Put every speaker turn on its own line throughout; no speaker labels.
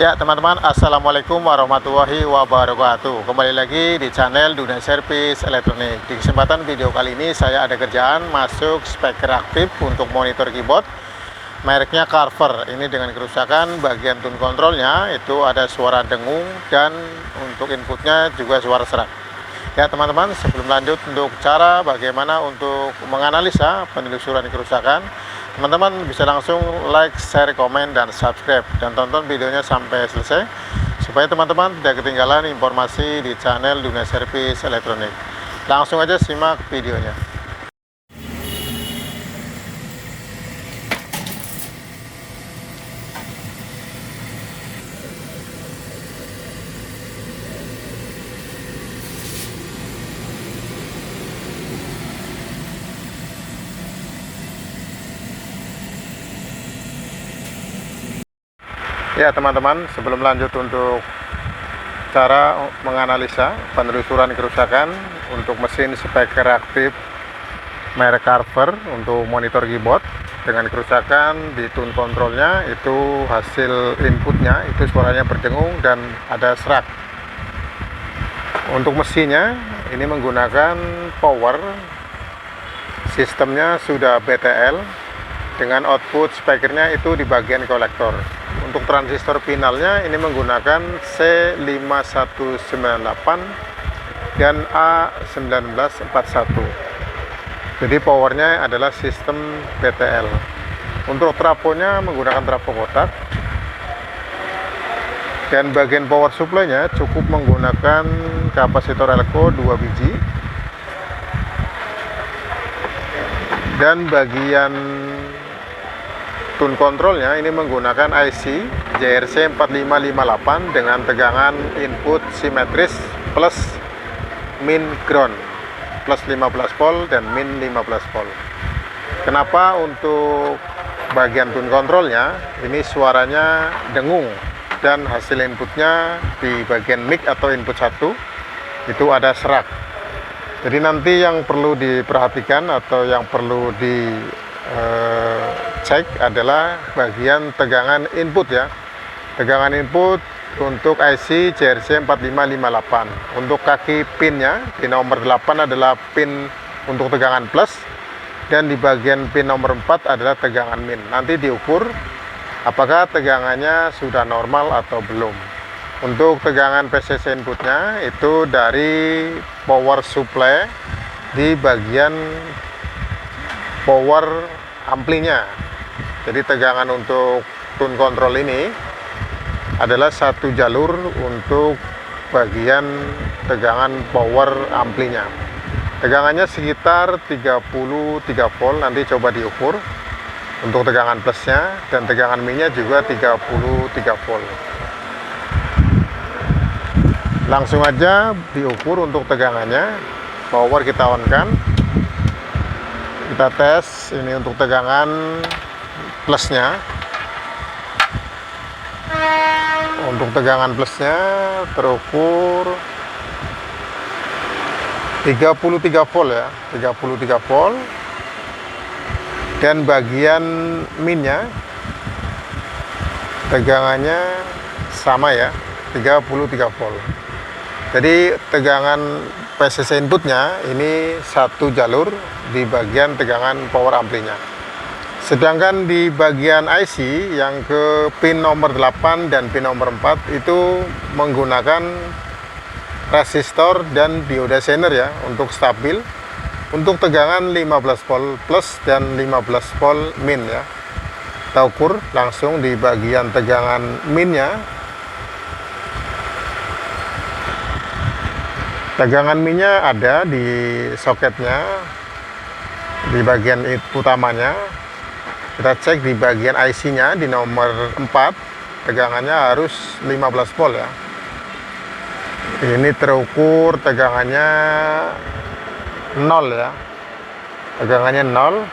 Ya teman-teman, Assalamualaikum warahmatullahi wabarakatuh. Kembali lagi di channel Dunia Servis Elektronik. Di kesempatan video kali ini saya ada kerjaan masuk speaker aktif untuk monitor keyboard mereknya Carver. Ini dengan kerusakan bagian tune kontrolnya, itu ada suara dengung dan untuk inputnya juga suara serak. Ya teman-teman, sebelum lanjut untuk cara bagaimana untuk menganalisa penelusuran kerusakan, teman-teman bisa langsung like, share, komen, dan subscribe, dan tonton videonya sampai selesai supaya teman-teman tidak ketinggalan informasi di channel Dunia Servis Elektronik. Langsung aja simak videonya. Ya teman-teman, sebelum lanjut untuk cara menganalisa penelusuran kerusakan untuk mesin speaker aktif merek Carver untuk monitor keyboard dengan kerusakan di tune kontrolnya, itu hasil inputnya itu suaranya berdengung dan ada serak. Untuk mesinnya ini menggunakan power, sistemnya sudah BTL dengan output speakernya itu di bagian kolektor. Untuk transistor finalnya ini menggunakan C5198 dan A1941. Jadi powernya adalah sistem BTL. Untuk trafonya menggunakan trafo kotak, dan bagian power supply-nya cukup menggunakan kapasitor elko 2 biji, dan bagian tune kontrolnya ini menggunakan IC JRC4558 dengan tegangan input simetris plus min ground, plus 15 volt dan min 15 volt. Kenapa untuk bagian tune kontrolnya ini suaranya dengung dan hasil inputnya di bagian mic atau input 1 itu ada serak. Jadi nanti yang perlu diperhatikan atau yang perlu cek adalah bagian tegangan input ya. Tegangan input untuk IC JRC4558. Untuk kaki pinnya, pin nomor 8 adalah pin untuk tegangan plus, dan di bagian pin nomor 4 adalah tegangan min. Nanti diukur apakah tegangannya sudah normal atau belum. Untuk tegangan PCC inputnya itu dari power supply di bagian power amplinya. Jadi tegangan untuk tune control ini adalah satu jalur untuk bagian tegangan power amplinya. Tegangannya sekitar 33 volt, nanti coba diukur untuk tegangan plusnya, dan tegangan minnya juga 33 volt. Langsung aja diukur untuk tegangannya. Power kita on kan, kita tes ini untuk tegangan plusnya. Untuk tegangan plusnya terukur 33 volt ya, 33 volt. Dan bagian minnya tegangannya sama ya, 33 volt. Jadi tegangan PCC inputnya ini satu jalur di bagian tegangan power amplinya. Sedangkan di bagian IC yang ke pin nomor 8 dan pin nomor 4 itu menggunakan resistor dan dioda zener ya untuk stabil. Untuk tegangan 15 volt plus dan 15 volt min ya. Kita ukur langsung di bagian tegangan minnya. Tegangan minnya ada di soketnya, di bagian utamanya. Kita cek di bagian IC-nya di nomor 4, tegangannya harus 15 volt ya. Ini terukur tegangannya 0 ya. Tegangannya 0.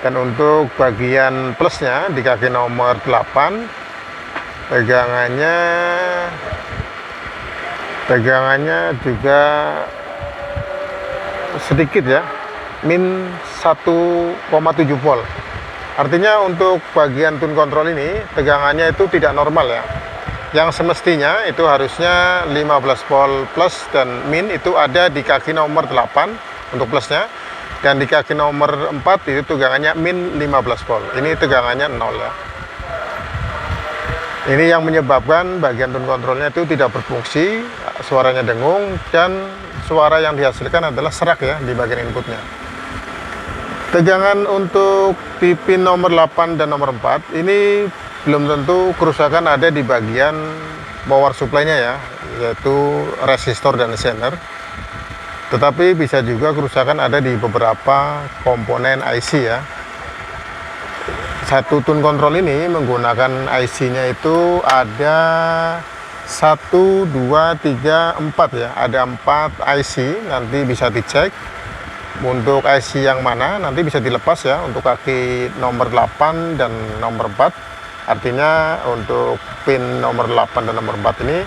Dan untuk bagian plusnya di kaki nomor 8, tegangannya juga sedikit ya, min 1,7 volt. Artinya untuk bagian tune control ini tegangannya itu tidak normal ya. Yang semestinya itu harusnya 15 volt plus dan min itu ada di kaki nomor 8 untuk plusnya, dan di kaki nomor 4 itu tegangannya min 15 volt. Ini tegangannya 0 ya. Ini yang menyebabkan bagian tune kontrolnya itu tidak berfungsi, suaranya dengung, dan suara yang dihasilkan adalah serak ya di bagian inputnya. Tegangan untuk di pin nomor 8 dan nomor 4 ini belum tentu kerusakan ada di bagian power supply-nya ya, yaitu resistor dan zener. Tetapi bisa juga kerusakan ada di beberapa komponen IC ya. Satu tune control ini menggunakan IC-nya itu ada 1, 2, 3, 4 ya. Ada 4 IC, nanti bisa dicek. Untuk IC yang mana nanti bisa dilepas ya, untuk kaki nomor 8 dan nomor 4. Artinya untuk pin nomor 8 dan nomor 4 ini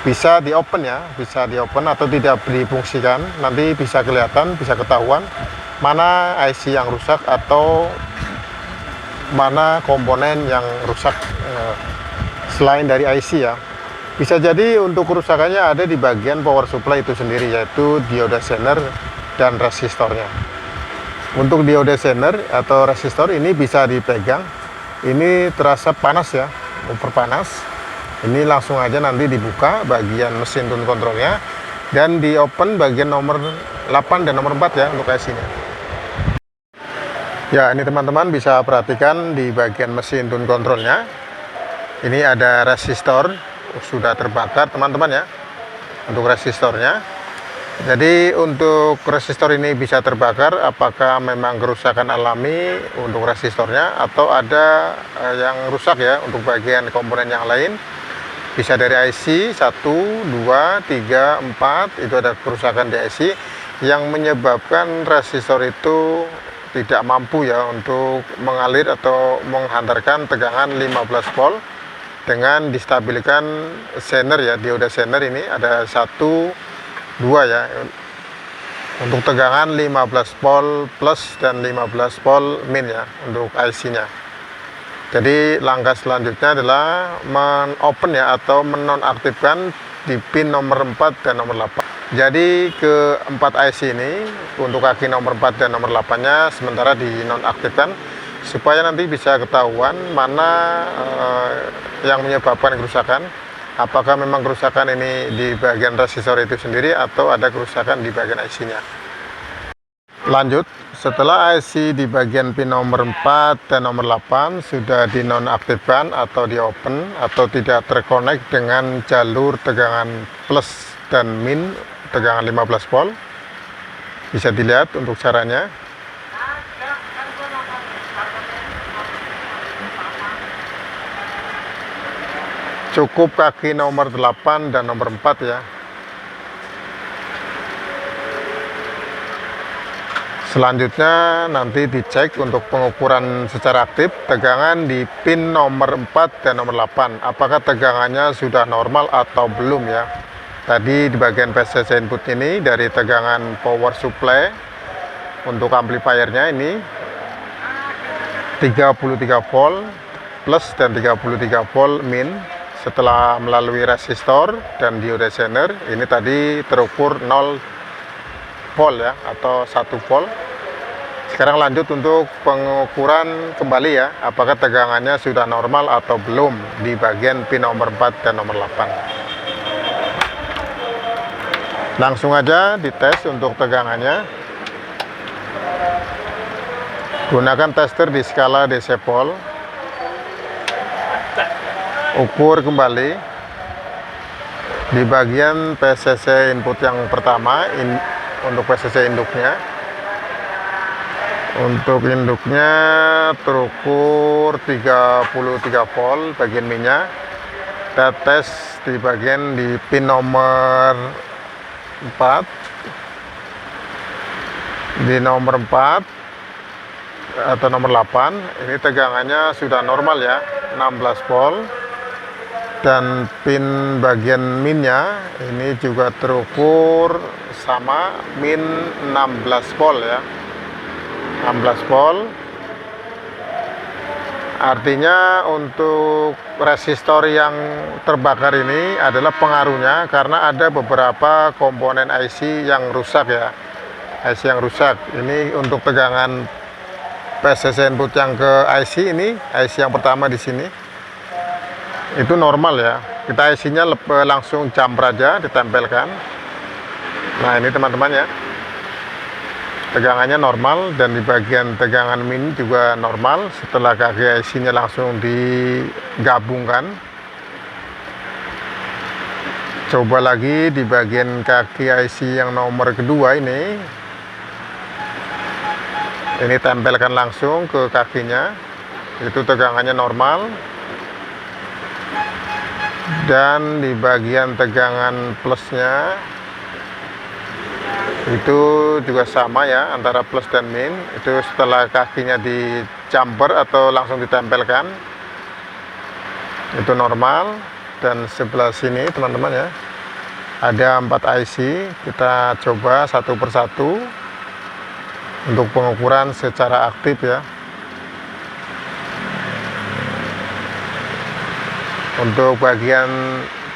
bisa di open ya, bisa di open atau tidak difungsikan. Nanti bisa kelihatan, bisa ketahuan mana IC yang rusak atau mana komponen yang rusak selain dari IC ya. Bisa jadi untuk kerusakannya ada di bagian power supply itu sendiri, yaitu dioda zener dan resistornya. Untuk dioda zener atau resistor ini bisa dipegang, ini terasa panas ya, over panas. Ini langsung aja nanti dibuka bagian mesin tune kontrolnya dan di open bagian nomor 8 dan nomor 4 ya untuk IC nya. Ya, ini teman-teman bisa perhatikan di bagian mesin tune kontrolnya. Ini ada resistor sudah terbakar teman-teman ya, untuk resistornya. Jadi untuk resistor ini bisa terbakar, apakah memang kerusakan alami untuk resistornya atau ada yang rusak ya untuk bagian komponen yang lain. Bisa dari IC 1, 2, 3, 4 itu ada kerusakan di IC yang menyebabkan resistor itu tidak mampu ya untuk mengalir atau menghantarkan tegangan 15 volt dengan distabilkan zener ya, dioda zener ini ada 1, 2 ya, untuk tegangan 15 volt plus dan 15 volt min ya untuk IC nya. Jadi langkah selanjutnya adalah men-open ya atau menonaktifkan di pin nomor 4 dan nomor 8. Jadi ke 4 IC ini untuk kaki nomor 4 dan nomor 8 nya sementara dinonaktifkan supaya nanti bisa ketahuan mana yang menyebabkan kerusakan. Apakah memang kerusakan ini di bagian resistor itu sendiri atau ada kerusakan di bagian IC nya. Lanjut, setelah IC di bagian pin nomor 4 dan nomor 8 sudah dinonaktifkan atau di open atau tidak terkonek dengan jalur tegangan plus dan min tegangan 15 volt, bisa dilihat untuk caranya. Cukup kaki nomor 8 dan nomor 4 ya. Selanjutnya nanti dicek untuk pengukuran secara aktif tegangan di pin nomor 4 dan nomor 8. Apakah tegangannya sudah normal atau belum ya. Tadi di bagian PCC input ini dari tegangan power supply untuk amplifiernya ini 33 volt plus dan 33 volt min. Setelah melalui resistor dan dioda zener ini tadi terukur 0 volt ya atau 1 volt. Sekarang lanjut untuk pengukuran kembali ya, apakah tegangannya sudah normal atau belum di bagian pin nomor 4 dan nomor 8. Langsung aja dites untuk tegangannya. Gunakan tester di skala desibel. Ukur kembali di bagian PCC input yang pertama untuk PCC induknya. Untuk induknya terukur 33 volt bagian minyak. Kita tes di bagian di pin nomor 4, di nomor 4 atau nomor 8 ini tegangannya sudah normal ya, 16 volt. Dan pin bagian minnya ini juga terukur sama min 16 volt ya, 16 volt. Artinya untuk resistor yang terbakar ini adalah pengaruhnya karena ada beberapa komponen IC yang rusak ya. IC yang rusak. Ini untuk tegangan PCC input yang ke IC ini, IC yang pertama di sini. Itu normal ya. Kita IC-nya langsung jumper aja ditempelkan. Nah, ini teman-teman ya. Tegangannya normal dan di bagian tegangan min juga normal. Setelah kaki IC-nya langsung digabungkan. Coba lagi di bagian kaki IC yang nomor kedua ini. Ini tempelkan langsung ke kakinya. Itu tegangannya normal. Dan di bagian tegangan plusnya itu juga sama ya, antara plus dan min. Itu setelah kakinya di jumper atau langsung ditempelkan, itu normal. Dan sebelah sini teman-teman ya, ada 4 IC. Kita coba satu persatu untuk pengukuran secara aktif ya. Untuk bagian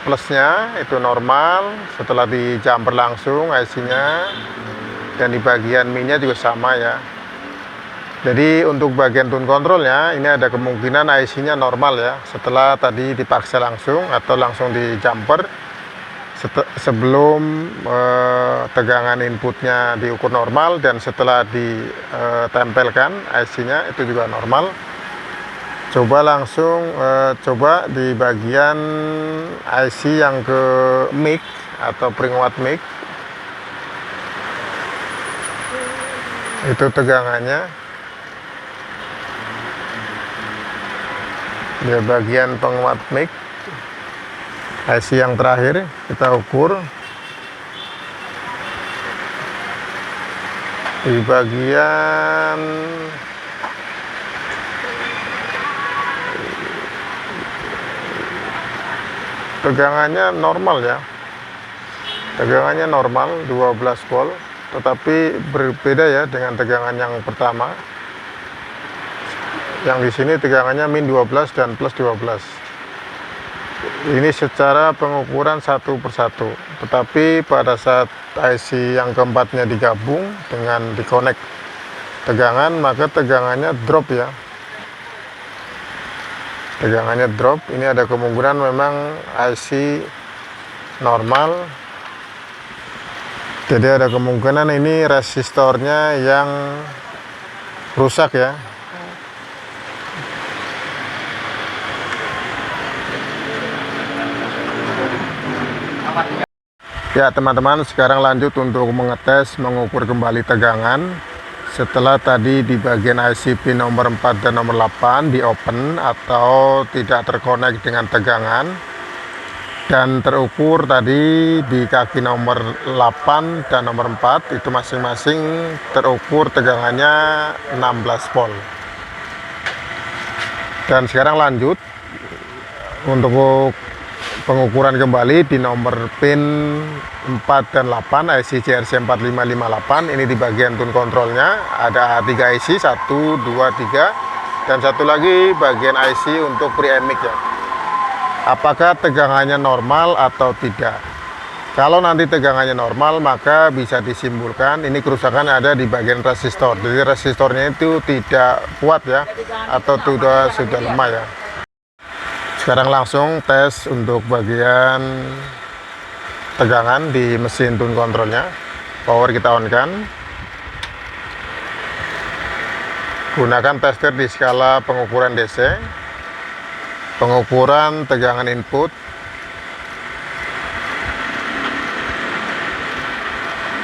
plusnya itu normal setelah di jumper langsung IC-nya, dan di bagian minnya juga sama ya. Jadi untuk bagian tune controlnya ini ada kemungkinan IC-nya normal ya, setelah tadi dipaksa langsung atau langsung di jumper sebelum tegangan inputnya diukur normal, dan setelah ditempelkan IC-nya itu juga normal. Coba langsung coba di bagian IC yang ke mic atau penguat mic, itu tegangannya di bagian penguat mic IC yang terakhir kita ukur di bagian tegangannya normal ya, tegangannya normal 12 volt, tetapi berbeda ya dengan tegangan yang pertama. Yang di sini tegangannya min 12 dan plus 12. Ini secara pengukuran satu persatu, tetapi pada saat IC yang keempatnya digabung dengan dikonek tegangan, maka tegangannya drop ya. Tegangannya drop. Ini ada kemungkinan memang IC normal, jadi ada kemungkinan ini resistornya yang rusak ya. Ya teman-teman, sekarang lanjut untuk mengukur kembali tegangan. Setelah tadi di bagian IC pin nomor 4 dan nomor 8 di open atau tidak terkonek dengan tegangan, dan terukur tadi di kaki nomor 8 dan nomor 4 itu masing-masing terukur tegangannya 16 volt. Dan sekarang lanjut untuk pengukuran kembali di nomor pin 4 dan 8 IC JRC 4558. Ini di bagian tune controlnya ada 3 IC, 1, 2, 3, dan satu lagi bagian IC untuk preamp mic ya. Apakah tegangannya normal atau tidak? Kalau nanti tegangannya normal, maka bisa disimpulkan ini kerusakan ada di bagian resistor. Jadi resistornya itu tidak kuat ya, atau sudah lemah ya. Sekarang langsung tes untuk bagian tegangan di mesin tune controlnya. Power kita on kan. Gunakan tester di skala pengukuran DC. Pengukuran tegangan input.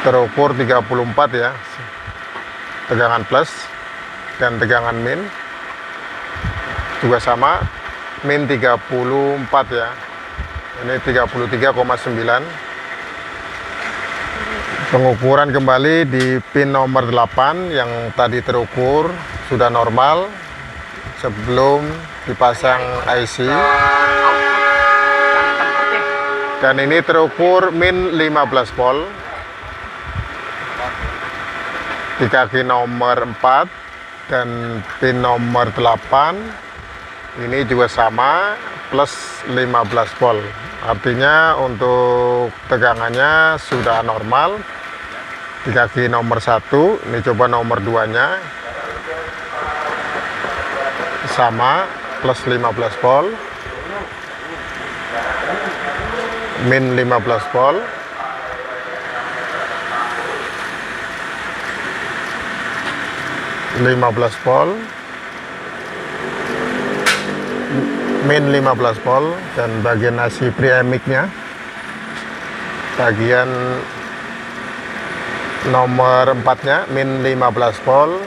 Terukur 34 ya. Tegangan plus dan tegangan min juga sama. Min 34 ya, ini 33,9. Pengukuran kembali di pin nomor 8 yang tadi terukur sudah normal sebelum dipasang IC, dan ini terukur min 15 volt di kaki nomor 4 dan pin nomor 8 Ini juga sama, plus 15 volt. Artinya untuk tegangannya sudah normal. Di kaki nomor 1, ini coba nomor 2 nya sama, plus 15 volt, min 15 volt, min 15 volt, dan bagian nasi preamicnya bagian nomor 4 nya min 15 volt,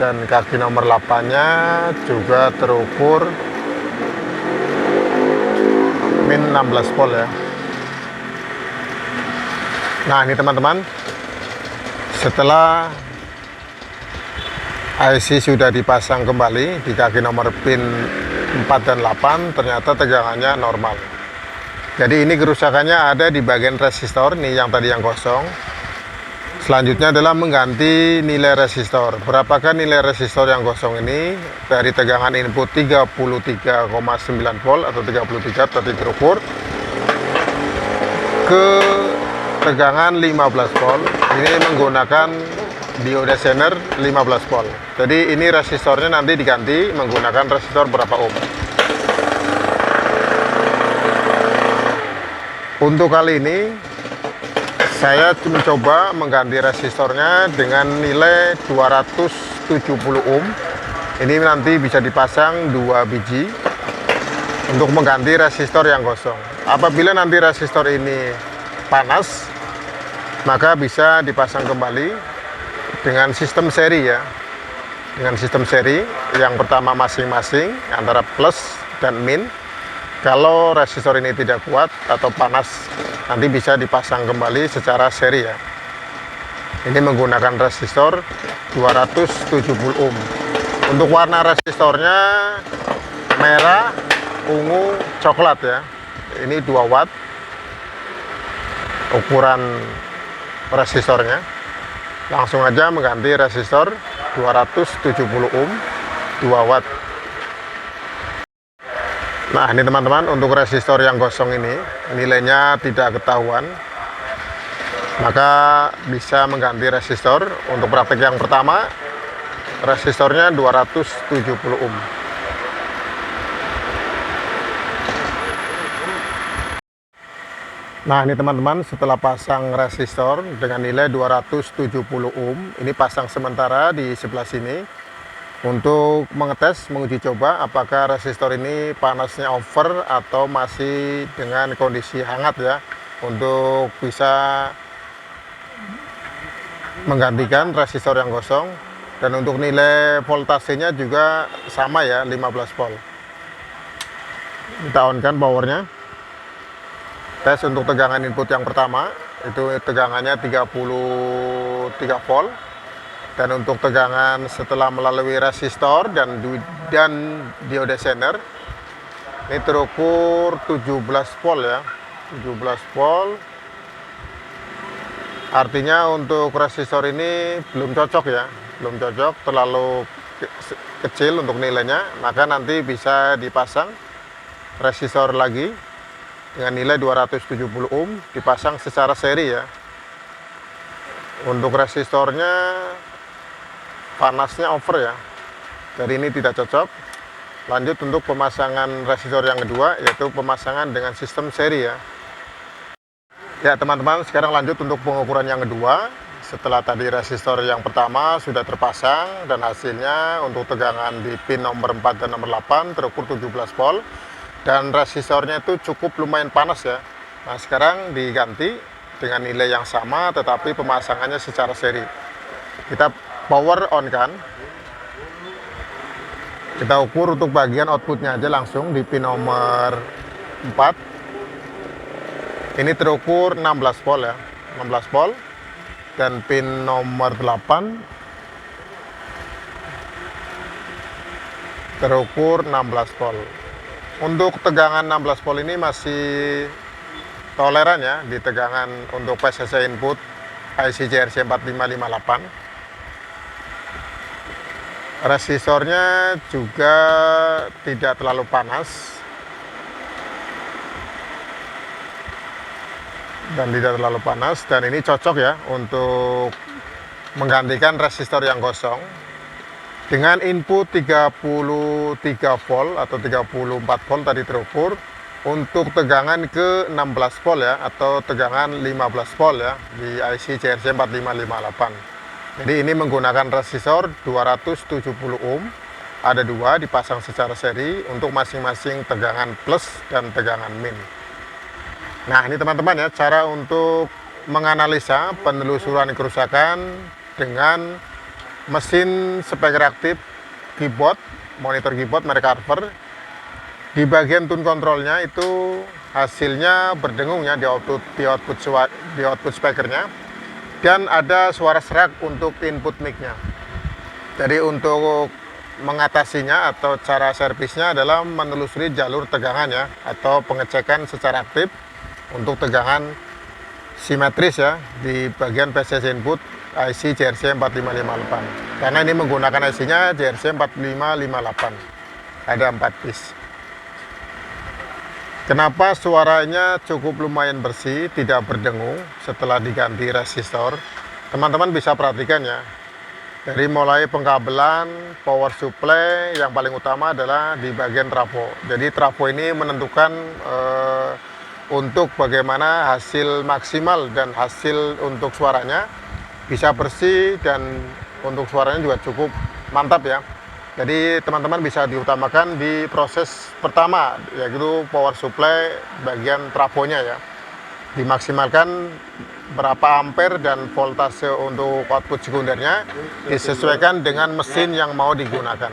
dan kaki nomor 8 nya juga terukur min 16 volt ya. Nah ini teman-teman, setelah IC sudah dipasang kembali di kaki nomor pin 4 dan 8, ternyata tegangannya normal. Jadi ini kerusakannya ada di bagian resistor nih, yang tadi yang kosong. Selanjutnya adalah mengganti nilai resistor. Berapakah nilai resistor yang kosong ini? Dari tegangan input 33,9 volt atau 33 tadi terukur ke tegangan 15 volt. Ini menggunakan diode zener 15 volt. Jadi ini resistornya nanti diganti menggunakan resistor berapa ohm. Untuk kali ini saya mencoba mengganti resistornya dengan nilai 270 ohm. Ini nanti bisa dipasang 2 biji untuk mengganti resistor yang kosong. Apabila nanti resistor ini panas, maka bisa dipasang kembali dengan sistem seri ya. Dengan sistem seri yang pertama masing-masing antara plus dan min. Kalau resistor ini tidak kuat atau panas, nanti bisa dipasang kembali secara seri ya. Ini menggunakan resistor 270 ohm. Untuk warna resistornya merah, ungu, coklat ya. Ini 2 watt ukuran resistornya. Langsung aja mengganti resistor 270 ohm 2 watt. Nah ini teman-teman, untuk resistor yang kosong ini nilainya tidak ketahuan, maka bisa mengganti resistor. Untuk praktek yang pertama, resistornya 270 ohm. Nah ini teman-teman, setelah pasang resistor dengan nilai 270 ohm, ini pasang sementara di sebelah sini untuk mengetes, menguji coba apakah resistor ini panasnya over atau masih dengan kondisi hangat ya, untuk bisa menggantikan resistor yang kosong. Dan untuk nilai voltasenya juga sama ya, 15 volt. Kita on kan powernya. Tes untuk tegangan input yang pertama, itu tegangannya 33 volt. Dan untuk tegangan setelah melalui resistor dan diode zener, ini terukur 17 volt ya, 17 volt. Artinya untuk resistor ini belum cocok ya, belum cocok, terlalu kecil untuk nilainya. Maka nanti bisa dipasang resistor lagi dengan nilai 270 ohm, dipasang secara seri ya. Untuk resistornya panasnya over ya, jadi ini tidak cocok. Lanjut untuk pemasangan resistor yang kedua, yaitu pemasangan dengan sistem seri ya. Ya teman-teman, sekarang lanjut untuk pengukuran yang kedua. Setelah tadi resistor yang pertama sudah terpasang, dan hasilnya untuk tegangan di pin nomor 4 dan nomor 8 terukur 17 volt, dan resistornya itu cukup lumayan panas ya. Nah sekarang diganti dengan nilai yang sama, tetapi pemasangannya secara seri. Kita power on kan, kita ukur untuk bagian outputnya aja langsung di pin nomor 4. Ini terukur 16 volt ya, 16 volt. Dan pin nomor 8 terukur 16 volt. Untuk tegangan 16 volt ini masih toleran ya di tegangan untuk PCC input IC JRC 4558. Resisornya juga tidak terlalu panas dan ini cocok ya untuk menggantikan resistor yang kosong dengan input 33 volt atau 34 volt tadi terukur untuk tegangan ke 16 volt ya, atau tegangan 15 volt ya di IC JRC 4558. Jadi ini menggunakan resistor 270 ohm, ada dua dipasang secara seri untuk masing-masing tegangan plus dan tegangan min. Nah ini teman-teman ya, cara untuk menganalisa penelusuran kerusakan dengan mesin speaker aktif keyboard, monitor keyboard merek Harper. Di bagian tune kontrolnya itu hasilnya berdengung ya di output speakernya. Dan ada suara serak untuk input mic-nya. Jadi untuk mengatasinya atau cara servisnya adalah menelusuri jalur tegangan ya, atau pengecekan secara aktif untuk tegangan simetris ya di bagian PCC input IC JRC 4558. Karena ini menggunakan IC-nya JRC 4558. Ada 4 piece. Kenapa suaranya cukup lumayan bersih, tidak berdengung setelah diganti resistor? Teman-teman bisa perhatikan ya, dari mulai pengkabelan, power supply, yang paling utama adalah di bagian trafo. Jadi trafo ini menentukan untuk bagaimana hasil maksimal dan hasil untuk suaranya bisa bersih, dan untuk suaranya juga cukup mantap ya. Jadi teman-teman bisa diutamakan di proses pertama, yaitu power supply bagian trafonya ya, dimaksimalkan berapa ampere dan voltase untuk output sekundernya disesuaikan dengan mesin yang mau digunakan.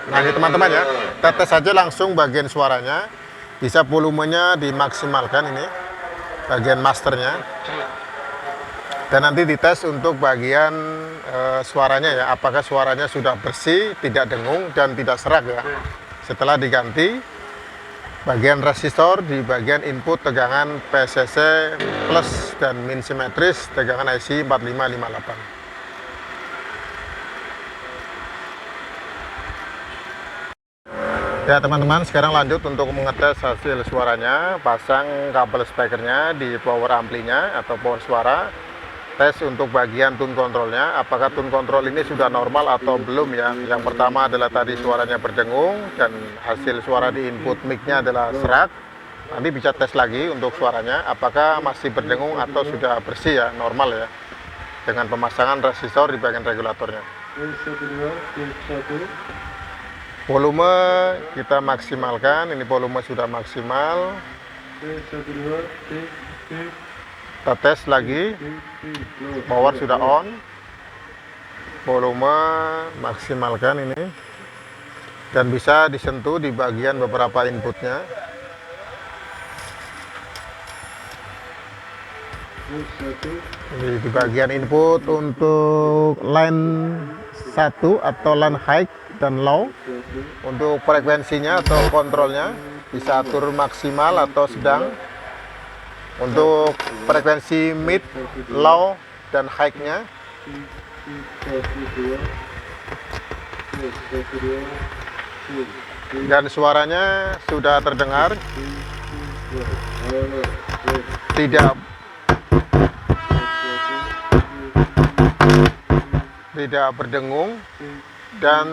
Nah ini teman-teman ya, tetes saja langsung bagian suaranya, bisa volumenya dimaksimalkan ini bagian masternya, dan nanti dites untuk bagian suaranya ya, apakah suaranya sudah bersih, tidak dengung dan tidak serak ya. Setelah diganti bagian resistor di bagian input tegangan PCC plus dan min simetris tegangan IC 4558. Ya teman-teman, sekarang lanjut untuk mengetes hasil suaranya. Pasang kabel speakernya di power amplinya atau power suara. Tes untuk bagian tune kontrolnya, apakah tune kontrol ini sudah normal atau belum ya. Yang pertama adalah tadi suaranya berdengung dan hasil suara di input mic-nya adalah serak. Nanti bisa tes lagi untuk suaranya, apakah masih berdengung atau sudah bersih ya, normal ya, dengan pemasangan resistor di bagian regulatornya. Volume kita maksimalkan, ini volume sudah maksimal. Kita tes lagi, power sudah on, volume maksimalkan ini, dan bisa disentuh di bagian beberapa inputnya. Di bagian input untuk line 1 atau line high dan low, untuk frekuensinya atau kontrolnya bisa atur maksimal atau sedang. Untuk frekuensi mid, low, dan high-nya dan suaranya sudah terdengar, tidak berdengung dan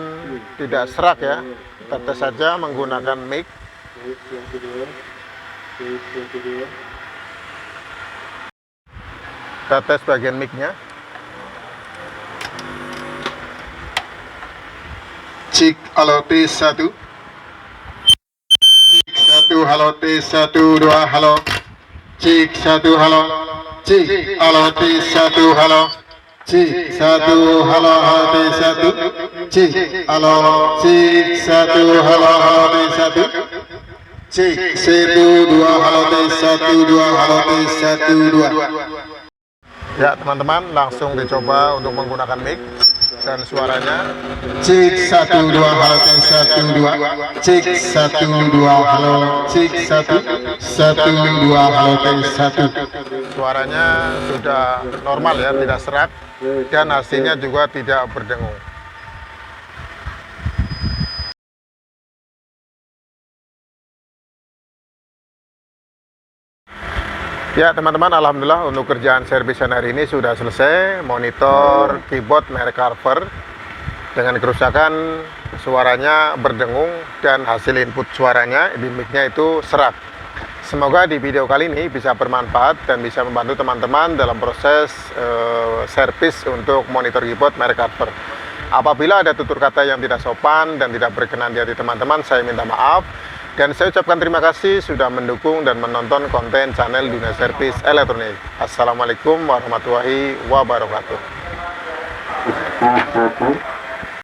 tidak serak ya. Kita tes saja menggunakan mic. Kita tes bagian mic-nya. Cek, halo T1. Cek 1, halo T1, 2, halo. Cek 1, halo. Cek, halo T1, halo. Cek 1, halo, halo T1. Cek, halo. Cek 1, halo, halo T1. Cek 1, 2, halo T1, 2, halo T1, 2. Ya teman-teman, langsung dicoba untuk menggunakan mic dan suaranya. Cek 1, 2, halo T1, 2. Cek 1, 2, halo. Cek 1, 2, halo T1. Suaranya sudah normal ya, tidak serak, dan hasilnya juga tidak berdengung. Ya teman-teman, alhamdulillah untuk kerjaan servisan hari ini sudah selesai. Monitor keyboard merek Carver dengan kerusakan suaranya berdengung dan hasil input suaranya di mic-nya itu serak. Semoga di video kali ini bisa bermanfaat dan bisa membantu teman-teman dalam proses servis untuk monitor keyboard merek Carver. Apabila ada tutur kata yang tidak sopan dan tidak berkenan di hati teman-teman, saya minta maaf. Dan saya ucapkan terima kasih sudah mendukung dan menonton konten channel Dunia Servis Elektronik. Assalamualaikum warahmatullahi wabarakatuh.